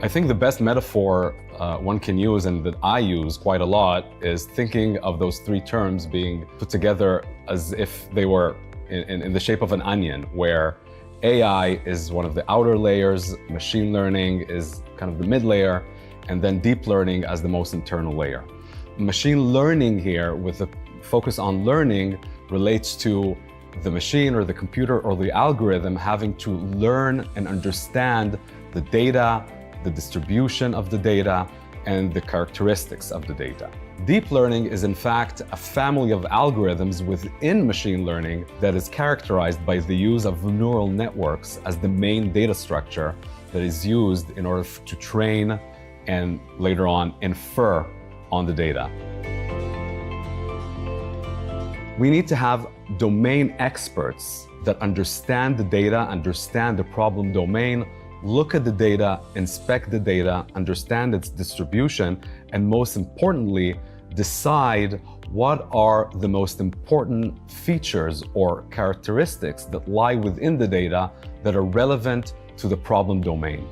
I think the best metaphor one can use, and that I use quite a lot, is thinking of those three terms being put together as if they were in the shape of an onion, where AI is one of the outer layers, machine learning is kind of the mid layer, and then deep learning as the most internal layer. Machine learning here, with the focus on learning, relates to the machine or the computer or the algorithm having to learn and understand the data, the distribution of the data, and the characteristics of the data. Deep learning is in fact a family of algorithms within machine learning that is characterized by the use of neural networks as the main data structure that is used in order to train and later on infer on the data. We need to have domain experts that understand the data, understand the problem domain, look at the data, inspect the data, understand its distribution, and most importantly, decide what are the most important features or characteristics that lie within the data that are relevant to the problem domain.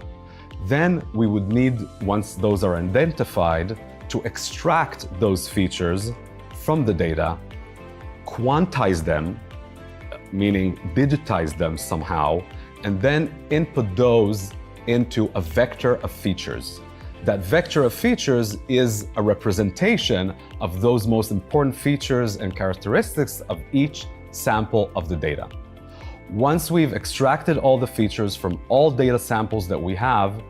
Then we would need, once those are identified, to extract those features from the data, quantize them, meaning digitize them somehow, and then input those into a vector of features. That vector of features is a representation of those most important features and characteristics of each sample of the data. Once we've extracted all the features from all data samples that we have,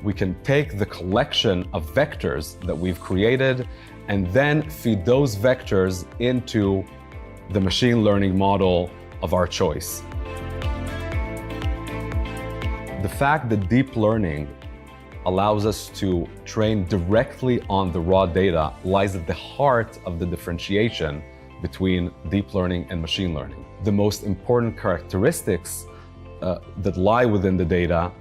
we can take the collection of vectors that we've created and then feed those vectors into the machine learning model of our choice. The fact that deep learning allows us to train directly on the raw data lies at the heart of the differentiation between deep learning and machine learning. The most important characteristics that lie within the data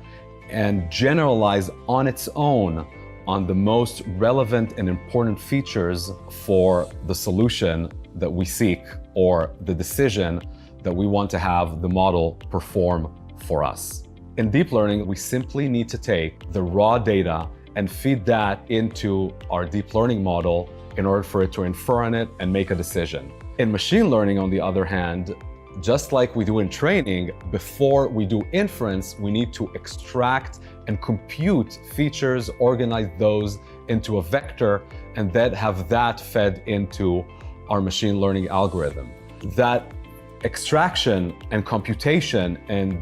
and generalize on its own on the most relevant and important features for the solution that we seek or the decision that we want to have the model perform for us. In deep learning, we simply need to take the raw data and feed that into our deep learning model in order for it to infer on it and make a decision. In machine learning, on the other hand, just like we do in training, before we do inference, we need to extract and compute features, organize those into a vector, and then have that fed into our machine learning algorithm. That extraction and computation and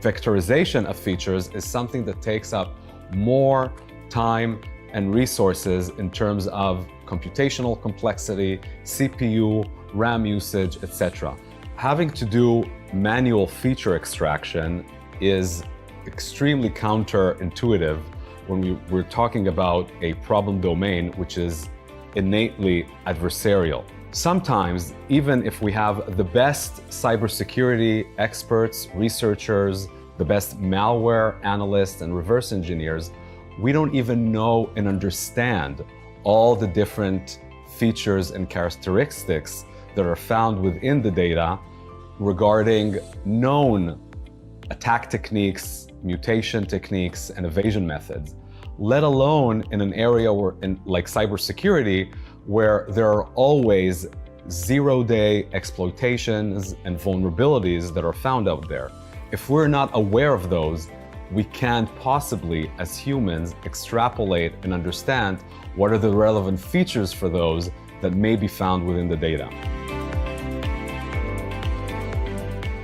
vectorization of features is something that takes up more time and resources in terms of computational complexity, CPU, RAM usage, etc. Having to do manual feature extraction is extremely counterintuitive when we're talking about a problem domain which is innately adversarial. Sometimes, even if we have the best cybersecurity experts, researchers, the best malware analysts and reverse engineers, we don't even know and understand all the different features and characteristics that are found within the data regarding known attack techniques, mutation techniques, and evasion methods, let alone in an area like cybersecurity, where there are always zero-day exploitations and vulnerabilities that are found out there. If we're not aware of those, we can't possibly, as humans, extrapolate and understand what are the relevant features for those that may be found within the data.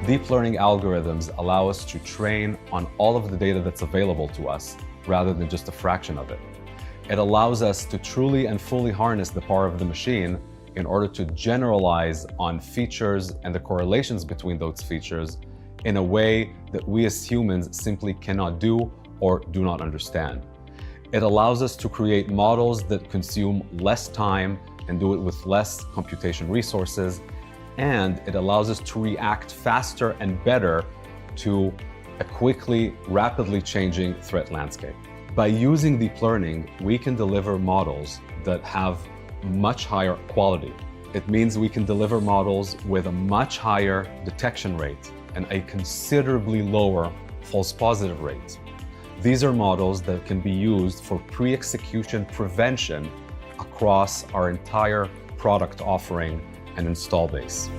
Deep learning algorithms allow us to train on all of the data that's available to us, rather than just a fraction of it. It allows us to truly and fully harness the power of the machine in order to generalize on features and the correlations between those features in a way that we as humans simply cannot do or do not understand. It allows us to create models that consume less time and do it with less computation resources, and it allows us to react faster and better to a quickly, rapidly changing threat landscape. By using deep learning, we can deliver models that have much higher quality. It means we can deliver models with a much higher detection rate and a considerably lower false positive rate. These are models that can be used for pre-execution prevention across our entire product offering and install base.